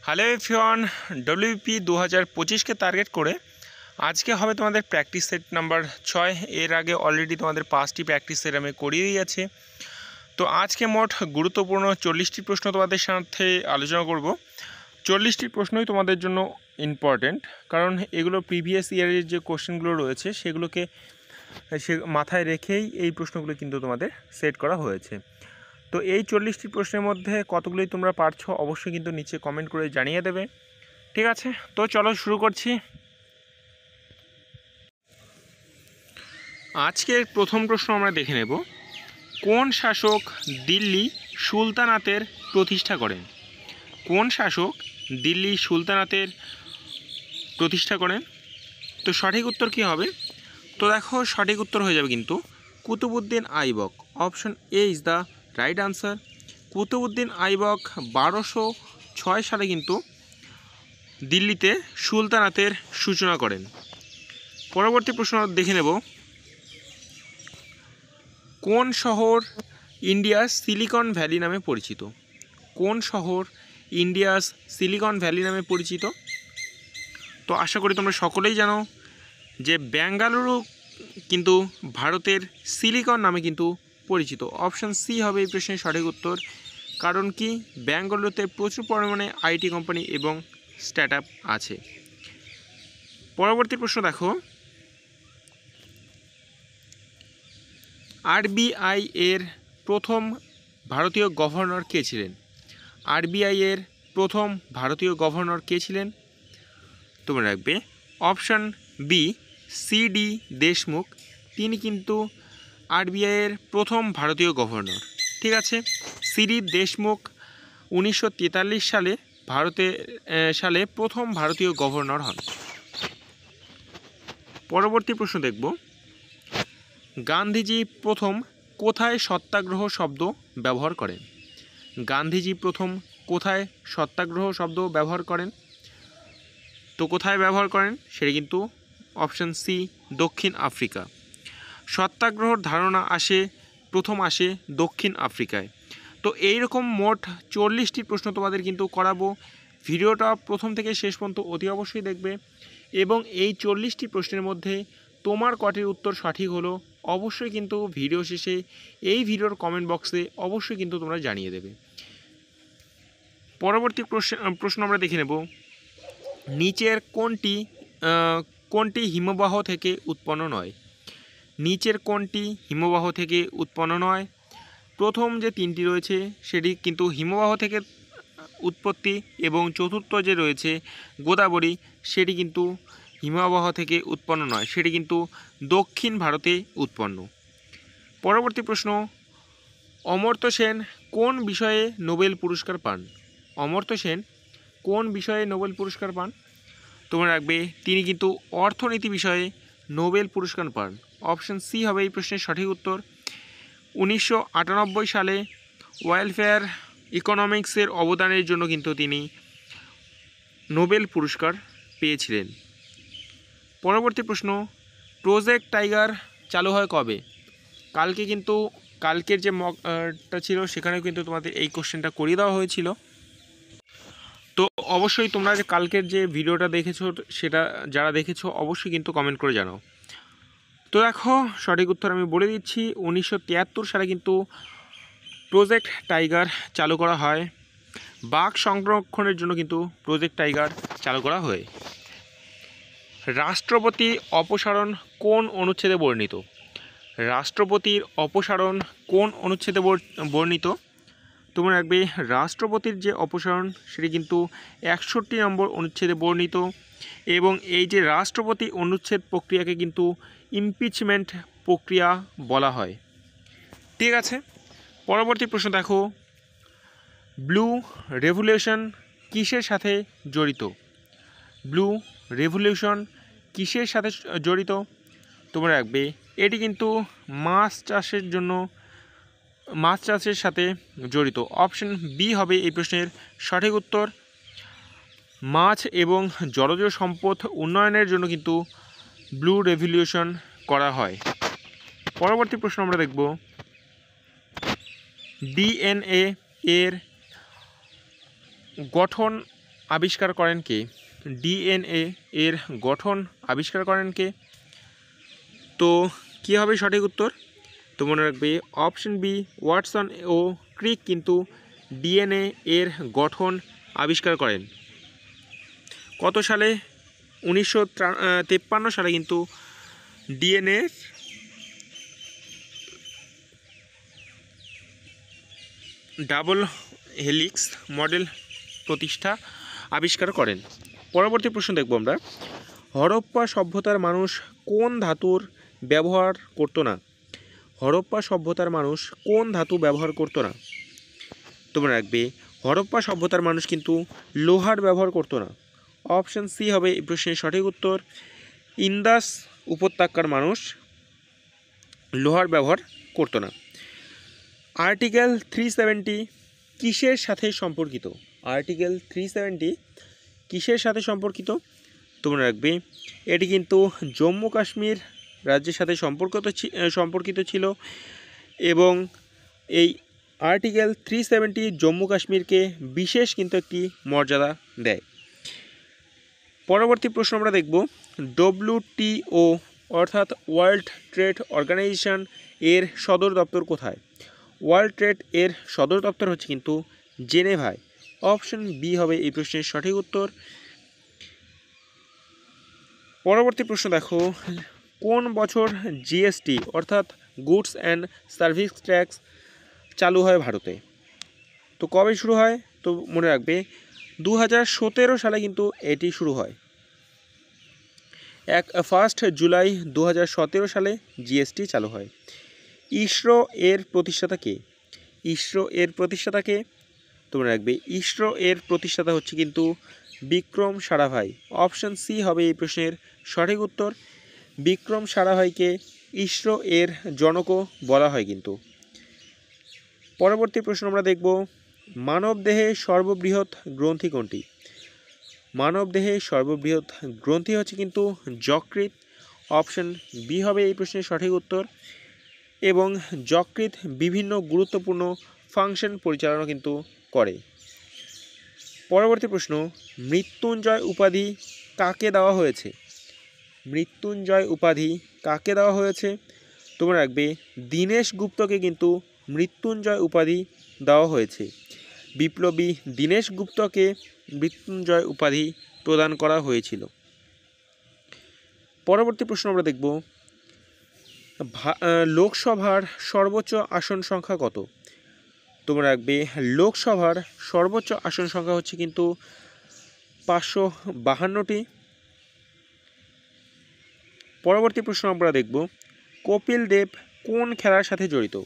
Hello everyone, WP 2025কে target করে আজকে হবে তোমাদের প্র্যাকটিস সেট নাম্বার 6। এর আগে অলরেডি তোমাদের 5টি প্র্যাকটিস সেট আমি করিয়ে দিয়েছি। তো আজকে মোট গুরুত্বপূর্ণ 40টি প্রশ্ন তোমাদের সাথে আলোচনা করব। 40টি প্রশ্নই তোমাদের জন্য ইম্পর্টেন্ট, কারণ এগুলো প্রিভিয়াস ইয়ারের যে কোশ্চেনগুলো রয়েছে সেগুলোকে মাথায় রেখেই এই প্রশ্নগুলো কিন্তু তোমাদের সেট করা হয়েছে। তো এই 40টি প্রশ্নের মধ্যে কতগুলোই তোমরা পারছো অবশ্যই কিন্তু নিচে কমেন্ট করে জানিয়ে দেবে, ঠিক আছে? তো চলো শুরু করছি। আজকের প্রথম প্রশ্ন আমরা দেখে নেব, কোন শাসক দিল্লি সুলতানাতের প্রতিষ্ঠা করেন? কোন শাসক দিল্লি সুলতানাতের প্রতিষ্ঠা করেন? তো সঠিক উত্তর কী হবে? তো দেখো, সঠিক উত্তর হয়ে যাবে কিন্তু Qutbuddin Aibak. Option A is the right answer. Qutbuddin Aibak 1206 সালে কিন্তু দিল্লিতে সুলতানাতের সূচনা করেন। পরবর্তী প্রশ্ন দেখে নেব, কোন শহর ইন্ডিয়াস সিলিকন ভ্যালি নামে পরিচিত? কোন শহর ইন্ডিয়াস সিলিকন ভ্যালি নামে পরিচিত? তো আশা করি তোমরা সকলেই জানো যে বেঙ্গালুরু কিন্তু ভারতের সিলিকন নামে কিন্তু পরিচিত। অপশান সি হবে এই প্রশ্নের সঠিক উত্তর। কারণ কি, বেঙ্গালুরুতে প্রচুর পরিমাণে আইটি কোম্পানি এবং স্টার্ট আপ আছে। পরবর্তী প্রশ্ন দেখো, আরবিআই এর প্রথম ভারতীয় গভর্নর কে ছিলেন? আরবিআই এর প্রথম ভারতীয় গভর্নর কে ছিলেন? তোমরা রাখবে অপশান বি সিডি দেশমুখ। তিনি কিন্তু আরবিআই এর প্রথম ভারতীয় গভর্নর, ঠিক আছে? সিডি দেশমুখ 1943 সালে প্রথম ভারতীয় গভর্নর হন। পরবর্তী প্রশ্ন দেখব, গান্ধীজি প্রথম কোথায় সত্যাগ্রহ শব্দ ব্যবহার করেন? গান্ধীজি প্রথম কোথায় সত্যাগ্রহ শব্দ ব্যবহার করেন? তো কোথায় ব্যবহার করেন সেটা কিন্তু অপশান সি দক্ষিণ আফ্রিকা। সত্যাগ্রহর ধারণা প্রথম আসে দক্ষিণ আফ্রিকায়। তো এইরকম মোট 40টি প্রশ্ন তোমাদের কিন্তু করাবো। ভিডিওটা প্রথম থেকে শেষ পর্যন্ত অতি অবশ্যই দেখবে, এবং এই 40টি প্রশ্নের মধ্যে তোমার কটির উত্তর সঠিক হলো অবশ্যই কিন্তু ভিডিও শেষে এই ভিডিওর কমেন্ট বক্সে অবশ্যই কিন্তু তোমরা জানিয়ে দেবে। পরবর্তী প্রশ্ন আমরা দেখে নেব, নিচের কোনটি হিমবাহ থেকে উৎপন্ন নয়? নিচের কোনটি হিমবাহ থেকে উৎপন্ন নয়? প্রথম যে 3টি রয়েছে সেটি কিন্তু হিমবাহ থেকে উৎপত্তি, এবং চতুর্থ যে রয়েছে গোদাবরী সেটি কিন্তু হিমবাহ থেকে উৎপন্ন নয়, সেটি কিন্তু দক্ষিণ ভারতে উৎপন্ন। পরবর্তী প্রশ্ন, অমর্ত্য সেন কোন বিষয়ে নোবেল পুরস্কার পান? অমর্ত্য সেন কোন বিষয়ে নোবেল পুরস্কার পান? তোমরা রাখবে তিনি কিন্তু অর্থনীতি বিষয়ে নোবেল পুরস্কার পান। অপশান সি হবে এই প্রশ্নের সঠিক উত্তর। 1998 সালে ওয়েলফেয়ার ইকোনমিক্সের অবদানের জন্য কিন্তু তিনি নোবেল পুরস্কার পেয়েছিলেন। পরবর্তী প্রশ্ন, প্রজেক্ট টাইগার চালু হয় কবে? কালকের যে মকটা ছিল সেখানেও কিন্তু তোমাদের এই কোশ্চেনটা করিয়ে দেওয়া হয়েছিল। তো অবশ্যই তোমরা যে কালকের যে ভিডিওটা দেখেছো সেটা যারা দেখেছো অবশ্যই কিন্তু কমেন্ট করে জানাও। তো দেখো, সঠিক উত্তর আমি বলে দিচ্ছি, 1973 সালে কিন্তু প্রজেক্ট টাইগার চালু করা হয়। বাঘ সংরক্ষণের জন্য কিন্তু প্রজেক্ট টাইগার চালু করা হয়। রাষ্ট্রপতি অপসারণ কোন অনুচ্ছেদে বর্ণিত? রাষ্ট্রপতির অপসারণ কোন অনুচ্ছেদে বর্ণিত? তোমরা রাখবে রাষ্ট্রপতির যে অপসারণ সেটি কিন্তু 61 নম্বর অনুচ্ছেদে বর্ণিত, এবং এই যে রাষ্ট্রপতি অনুচ্ছেদ প্রক্রিয়াকে কিন্তু ইমপিচমেন্ট প্রক্রিয়া বলা হয়, ঠিক আছে? পরবর্তী প্রশ্ন দেখো, ব্লু রেভলিউশন কিসের সাথে জড়িত? ব্লু রেভলিউশন কিসের সাথে জড়িত? তোমরা রাখবে এটি কিন্তু মাছ চাষের সাথে জড়িত। অপশন বি হবে এই প্রশ্নের সঠিক উত্তর। মাছ এবং জলজ সম্পদ উন্নয়নের জন্য কিন্তু ব্লু রেভলিউশন করা হয়। পরবর্তী প্রশ্ন আমরা দেখব, ডিএনএ এর গঠন আবিষ্কার করেন কে? ডিএনএ এর গঠন আবিষ্কার করেন কে? তো কী হবে সঠিক উত্তর? তো মনে রাখবে অপশন বি ওয়াটসন ও ক্রিক কিন্তু ডিএনএ এর গঠন আবিষ্কার করেন। কত সালে? 1953 সালে কিন্তু ডিএনএ ডাবল হেলিক্স মডেল প্রতিষ্ঠা আবিষ্কার করেন। পরবর্তী প্রশ্ন দেখব আমরা, হরপ্পা সভ্যতার মানুষ কোন ধাতুর ব্যবহার করতো না? হরপ্পা সভ্যতার মানুষ কোন ধাতু ব্যবহার করতো না? তোমরা রাখবে হরপ্পা সভ্যতার মানুষ কিন্তু লোহার ব্যবহার করতো না। অপশন সি হবে এই প্রশ্নের সঠিক উত্তর। ইন্দাস উপত্যকার মানুষ লোহার ব্যবহার করতো না। আর্টিকেল 370 কিসের সাথে সম্পর্কিত? আর্টিকেল 370 কিসের সাথে সম্পর্কিত? তোমরা রাখবে এটি কিন্তু জম্মু কাশ্মীর রাজ্যের সাথে সম্পর্কিত ছিল এবং এই আর্টিকেল 370 জম্মু কাশ্মীরকে বিশেষ কিন্তু একটি মর্যাদা দেয়। পরবর্তী প্রশ্ন আমরা দেখব, WTO অর্থাৎ ওয়ার্ল্ড ট্রেড অর্গানাইজেশন এর সদর দপ্তর কোথায়? ওয়ার্ল্ড ট্রেড এর সদর দপ্তর হচ্ছে কিন্তু জেনেভায়। অপশন বি হবে এই প্রশ্নের সঠিক উত্তর। পরবর্তী প্রশ্ন দেখো, কোন বছর জিএসটি অর্থাৎ গুডস অ্যান্ড সার্ভিস ট্যাক্স চালু হয় ভারতে? তো কবে শুরু হয়? তো মনে রাখবে 2017 সালে কিন্তু এটি শুরু হয়। 1 জুলাই 2017 সালে জিএসটি চালু হয়। ইসরো এর প্রতিষ্ঠাতা কে? ইসরো এর প্রতিষ্ঠাতা কে? তোমরা রাখবে ইসরো এর প্রতিষ্ঠাতা হচ্ছে কিন্তু বিক্রম সারাভাই। অপশন সি হবে এই প্রশ্নের সঠিক উত্তর। বিক্রম সারাভাইকে ইসরো এর জনকও বলা হয় কিন্তু। পরবর্তী প্রশ্ন আমরা দেখব, মানবদেহে সর্ববৃহৎ গ্রন্থি কোনটি? মানবদেহে সর্ববৃহৎ গ্রন্থি হচ্ছে কিন্তু যকৃৎ। অপশন বি হবে এই প্রশ্নের সঠিক উত্তর। এবং যকৃৎ বিভিন্ন গুরুত্বপূর্ণ ফাংশন পরিচালনা কিন্তু করে। পরবর্তী প্রশ্ন, মৃত্যুঞ্জয় উপাধি কাকে দেওয়া হয়েছে? মৃত্যুঞ্জয় উপাধি কাকে দেওয়া হয়েছে? তোমরা রাখবে দীনেশ গুপ্তকে কিন্তু মৃত্যুঞ্জয় উপাধি দেওয়া হয়েছে। বিপ্লবী দীনেশ গুপ্তকে মৃত্যুঞ্জয় উপাধি প্রদান করা হয়েছিল। পরবর্তী প্রশ্ন আমরা দেখব, লোকসভার সর্বোচ্চ আসন সংখ্যা কত? তোমরা রাখবে লোকসভার সর্বোচ্চ আসন সংখ্যা হচ্ছে কিন্তু 552টি। পরবর্তী প্রশ্ন আমরা দেখব, কপিল দেব কোন খেলার সাথে জড়িত?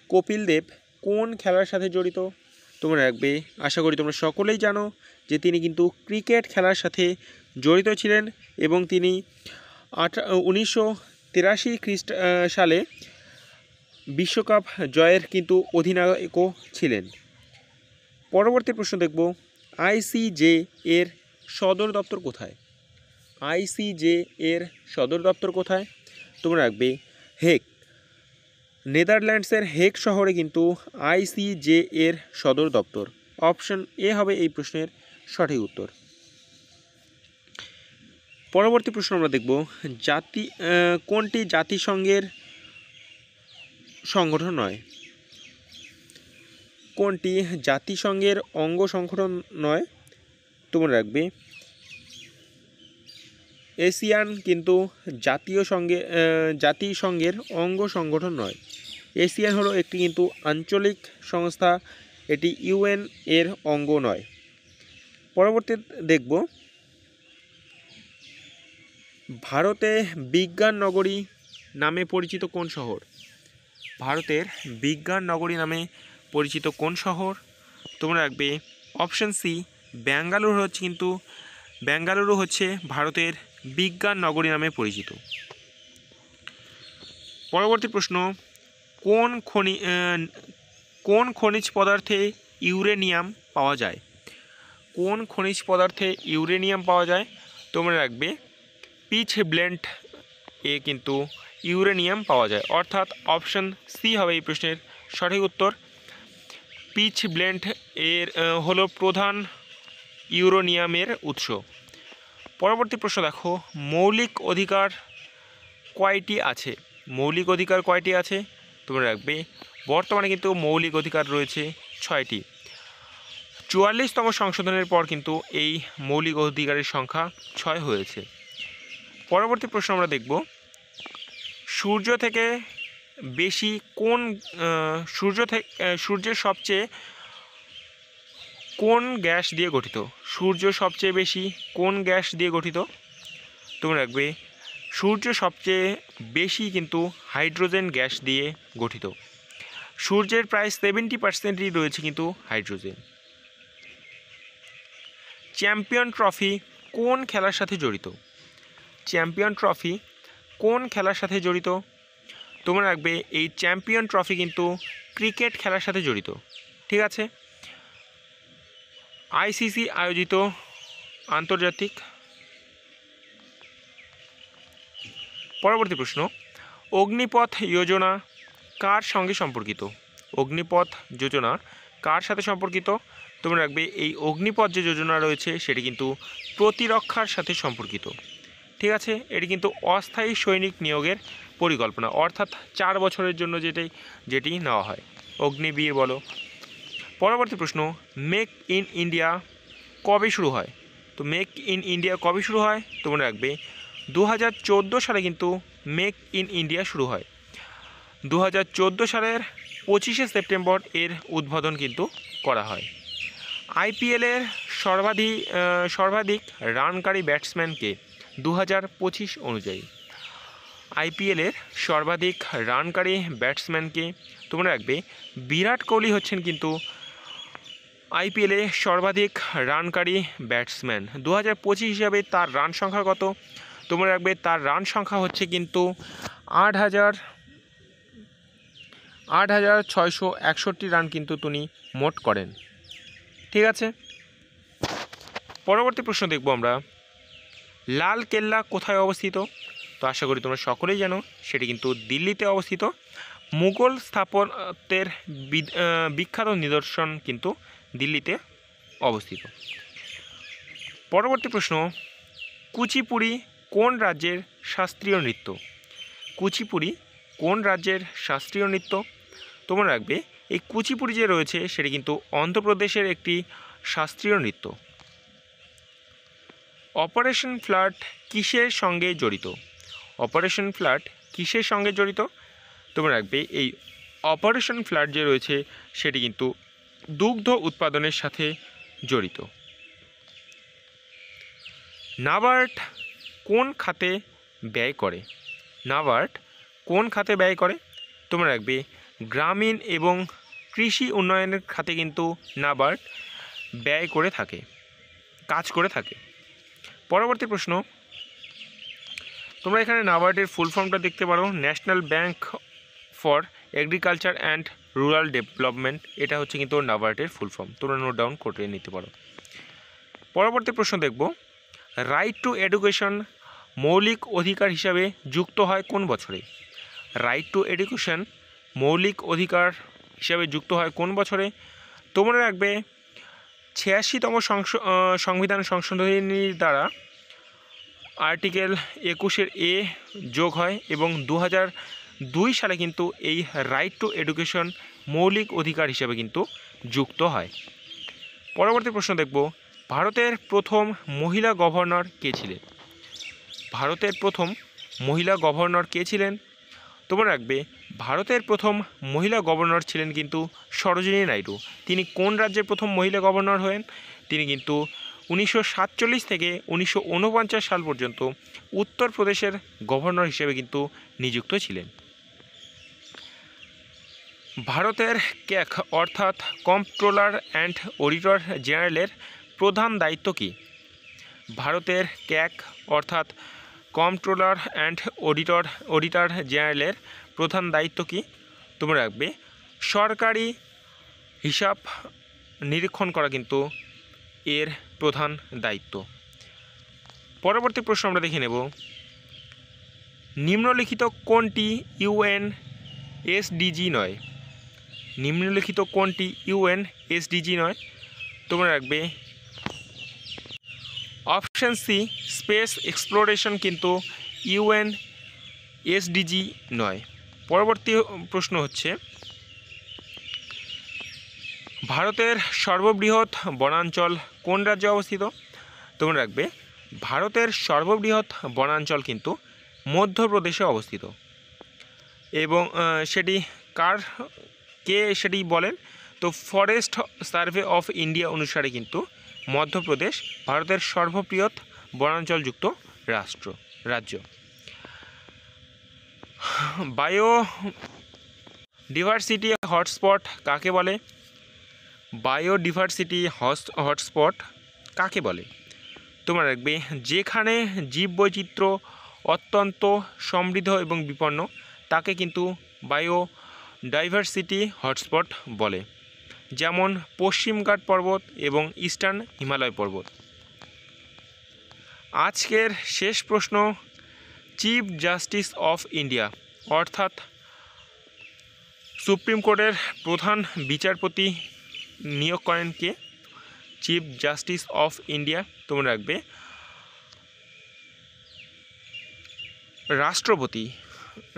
কপিল দেব কোন খেলার সাথে জড়িত? তোমরা রাখবে আশা করি তোমরা সকলেই জানো যে তিনি কিন্তু ক্রিকেট খেলার সাথে জড়িত ছিলেন এবং তিনি 1983 সালে বিশ্বকাপ জয়ের কিন্তু অধিনায়কও ছিলেন। পরবর্তী প্রশ্ন দেখব, আইসিজে এর সদর দপ্তর কোথায়? আইসিজে এর সদর দপ্তর কোথায়? তোমরা রাখবে হেগ। নেদারল্যান্ডসের হেগ শহরে কিন্তু আইসিজে এর সদর দপ্তর। অপশন এ হবে এই প্রশ্নের সঠিক উত্তর। পরবর্তী প্রশ্ন আমরা দেখব, কোনটি জাতিসংঘের সংগঠন নয়? কোনটি জাতিসংঘের অঙ্গ সংগঠন নয়? তোমরা রাখবে এশিয়ান কিন্তু জাতিসংঘের অঙ্গ সংগঠন নয়। এশিয়ান হলো একটি কিন্তু আঞ্চলিক সংস্থা, এটি ইউএন এর অঙ্গ নয়। পরবর্তী দেখব, ভারতে বিজ্ঞান নগরী নামে পরিচিত কোন শহর? ভারতের বিজ্ঞান নগরী নামে পরিচিত কোন শহর? তোমরা রাখবে অপশন সি বেঙ্গালুরু হচ্ছে ভারতের বিজ্ঞান নগরী নামে পরিচিত। পরবর্তী প্রশ্ন, কোন খনিজ পদার্থে ইউরেনিয়াম পাওয়া যায়? কোন খনিজ পদার্থে ইউরেনিয়াম পাওয়া যায়? তোমরা রাখবে পিচ ব্লেন্ড এ কিন্তু ইউরেনিয়াম পাওয়া যায়, অর্থাৎ অপশন সি হবে এই প্রশ্নের সঠিক উত্তর। পিচ ব্লেন্ড এর হলো প্রধান ইউরেনিয়ামের উৎস। পরবর্তী প্রশ্ন দেখো, মৌলিক অধিকার কয়টি আছে? মৌলিক অধিকার কয়টি আছে তোমরা রাখবে? বর্তমানে কিন্তু মৌলিক অধিকার রয়েছে 6টি। 44তম সংশোধনের পর কিন্তু এই মৌলিক অধিকারের সংখ্যা 6 হয়েছে। পরবর্তী প্রশ্ন আমরা দেখব, সূর্য থেকে বেশি কোন সূর্যের সবচেয়ে কোন গ্যাস দিয়ে গঠিত? সূর্য সবচেয়ে বেশি কোন গ্যাস দিয়ে গঠিত? তোমরা রাখবে সূর্য সবচেয়ে বেশি কিন্তু হাইড্রোজেন গ্যাস দিয়ে গঠিত। সূর্যের প্রায় 70%ই রয়েছে কিন্তু হাইড্রোজেন। চ্যাম্পিয়ন ট্রফি কোন খেলার সাথে জড়িত? চ্যাম্পিয়ন ট্রফি কোন খেলার সাথে জড়িত? তোমরা রাখবে এই চ্যাম্পিয়ন ট্রফি কিন্তু ক্রিকেট খেলার সাথে জড়িত। ঠিক আছে, আইসিসি আয়োজিত আন্তর্জাতিক। পরবর্তী প্রশ্ন, অগ্নিপথ যোজনা কার সঙ্গে সম্পর্কিত? অগ্নিপথ যোজনা কার সাথে সম্পর্কিত? তোমরা রাখবে এই অগ্নিপথ যে যোজনা রয়েছে সেটি কিন্তু প্রতিরক্ষার সাথে সম্পর্কিত। ঠিক আছে, এটি কিন্তু অস্থায়ী সৈনিক নিয়োগের পরিকল্পনা, অর্থাৎ 4 বছরের জন্য যেটি নেওয়া হয়, অগ্নিবীর বলো। পরবর্তী প্রশ্ন, মেক ইন ইন্ডিয়া কবে শুরু হয়? তো মেক ইন ইন্ডিয়া কবে শুরু হয়? তোমরা রাখবে 2014 সালে কিন্তু মেক ইন ইন্ডিয়া শুরু হয়। 2014 সালের 25শে সেপ্টেম্বর এর উদ্বোধন কিন্তু করা হয়। আইপিএলের সর্বাধিক রানকারী ব্যাটসম্যানকে 2025 অনুযায়ী? আইপিএলের সর্বাধিক রানকারী ব্যাটসম্যানকে তোমরা রাখবে বিরাট কোহলি হচ্ছেন কিন্তু আইপিএলে সর্বাধিক রানকারী ব্যাটসম্যান। 2025 হিসাবে তার রান সংখ্যা কত? তোমরা রাখবে তার রান সংখ্যা হচ্ছে কিন্তু 8,661 রান কিন্তু তিনি মোট করেন। ঠিক আছে, পরবর্তী প্রশ্ন দেখব আমরা, লাল কেল্লা কোথায় অবস্থিত? তো আশা করি তোমরা সকলেই জানো, সেটি কিন্তু দিল্লিতে অবস্থিত। মুঘল স্থাপত্যের বিখ্যাত নিদর্শন কিন্তু দিল্লিতে অবস্থিত। পরবর্তী প্রশ্ন, কুচিপুড়ি কোন রাজ্যের শাস্ত্রীয় নৃত্য? কুচিপুড়ি কোন রাজ্যের শাস্ত্রীয় নৃত্য? তোমরা রাখবে এই কুচিপুড়ি যে রয়েছে সেটি কিন্তু অন্ধ্রপ্রদেশের একটি শাস্ত্রীয় নৃত্য। অপারেশন ফ্লাড কিসের সঙ্গে জড়িত? অপারেশন ফ্লাড কিসের সঙ্গে জড়িত? তোমরা রাখবে এই অপারেশন ফ্লাড যে রয়েছে সেটি কিন্তু দুগ্ধ উৎপাদনের সাথে জড়িত। নাবার্ড কোন খাতে ব্যয় করে? নাবার্ড কোন খাতে ব্যয় করে? তোমরা রাখবে গ্রামীণ এবং কৃষি উন্নয়নের খাতে কিন্তু নাবার্ড ব্যয় করে থাকে, কাজ করে থাকে। পরবর্তী প্রশ্ন, তোমরা এখানে নাবার্ডের ফুল ফর্মটা দেখতে পারো, national bank for agriculture and rural development. এটা হচ্ছে কিন্তু নাবার্ডের ফুল ফর্ম, তোমরা নোট ডাউন করে নিতে পারো। পরবর্তী প্রশ্ন দেখব, রাইট টু এডুকেশন মৌলিক অধিকার হিসাবে যুক্ত হয় কোন বছরে? রাইট টু এডুকেশন মৌলিক অধিকার হিসাবে যুক্ত হয় কোন বছরে? তোমরা রাখবে 86তম সংবিধান সংশোধনীর দ্বারা আর্টিকেল 21 যোগ হয় এবং 2002 সালে কিন্তু এই রাইট টু এডুকেশন মৌলিক অধিকার হিসাবে কিন্তু যুক্ত হয়। পরবর্তী প্রশ্ন দেখব, ভারতের প্রথম মহিলা গভর্নর কে ছিলেন? ভারতের প্রথম মহিলা গভর্নর কে ছিলেন? তোমরা রাখবে ভারতের প্রথম মহিলা গভর্নর ছিলেন কিন্তু সরোজিনী নাইডু। তিনি কোন রাজ্যের প্রথম মহিলা গভর্নর হন? তিনি কিন্তু 1947 থেকে 1949 সাল পর্যন্ত উত্তরপ্রদেশের গভর্নর হিসেবে কিন্তু নিযুক্ত ছিলেন। ভারতের ক্যাক অর্থাৎ কম্পট্রোলার অ্যান্ড অডিটর জেনারেলের প্রধান দায়িত্ব কী? ভারতের ক্যাক অর্থাৎ কম্পট্রোলার অ্যান্ড অডিটর জেনারেলের প্রধান দায়িত্ব কী? তোমরা রাখবে সরকারি হিসাব নিরীক্ষণ করা কিন্তু এর প্রধান দায়িত্ব। পরবর্তী প্রশ্ন আমরা দেখে নেব, নিম্নলিখিত কোনটি ইউএন এসডিজি নয়? নিম্নলিখিত কোনটি ইউএন এসডিজি নয়? তোমরা রাখবে অপশান সি স্পেস এক্সপ্লোরেশন কিন্তু ইউএন এসডিজি নয়। পরবর্তী প্রশ্ন হচ্ছে ভারতের সর্ববৃহৎ বনাঞ্চল কোন রাজ্যে অবস্থিত? তোমরা রাখবে ভারতের সর্ববৃহৎ বনাঞ্চল কিন্তু মধ্যপ্রদেশে অবস্থিত। এবং সেটি কে সেটি বলেন? তো ফরেস্ট সার্ভে অফ ইন্ডিয়া অনুসারে কিন্তু মধ্যপ্রদেশ ভারতের সর্ববৃহৎ বনাঞ্চলযুক্ত রাজ্য। বায়োডিভার্সিটি হটস্পট কাকে বলে? বায়োডিভার্সিটি হটস্পট কাকে বলে? তোমরা রাখবে যেখানে জীববৈচিত্র্য অত্যন্ত সমৃদ্ধ এবং বিপন্ন তাকে কিন্তু বায়োডাইভার্সিটি হটস্পট বলে, যেমন পশ্চিমঘাট পর্বত এবং ইস্টার্ন হিমালয় পর্বত। আজকের শেষ প্রশ্ন, চিফ জাস্টিস অফ ইন্ডিয়া অর্থাৎ সুপ্রিম কোর্টের প্রধান বিচারপতি নিয়োগ করেন কে? চিফ জাস্টিস অফ ইন্ডিয়া তোমরা রাখবে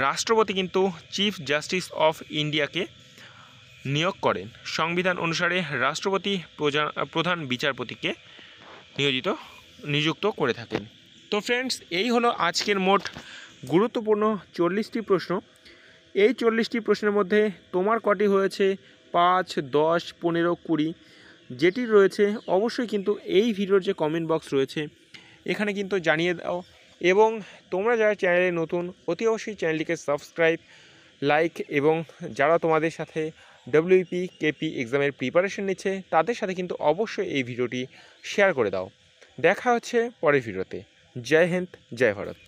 রাষ্ট্রপতি কিন্তু চিফ জাস্টিস অফ ইন্ডিয়াকে নিয়োগ করেন। সংবিধান অনুসারে রাষ্ট্রপতি প্রধান বিচারপতিকে নিযুক্ত করে থাকেন। তো ফ্রেন্ডস, এই হলো আজকের মোট গুরুত্বপূর্ণ 40টি প্রশ্ন। এই 40টি প্রশ্নের মধ্যে তোমার কটি হয়েছে 5, 10, 15, 20 যেটি রয়েছে অবশ্যই কিন্তু এই ভিডিওর যে কমেন্ট বক্স রয়েছে এখানে কিন্তু জানিয়ে দাও। এবং তোমরা যারা চ্যানেলে নতুন অতি অবশ্যই চ্যানেলটিকে সাবস্ক্রাইব, লাইক, এবং যারা তোমাদের সাথে WP KP এক্সামের প্রিপারেশন নিচ্ছে তাদের সাথে কিন্তু অবশ্যই এই ভিডিওটি শেয়ার করে দাও। দেখা হচ্ছে পরের ভিডিওতে। জয় হিন্দ, জয় ভারত।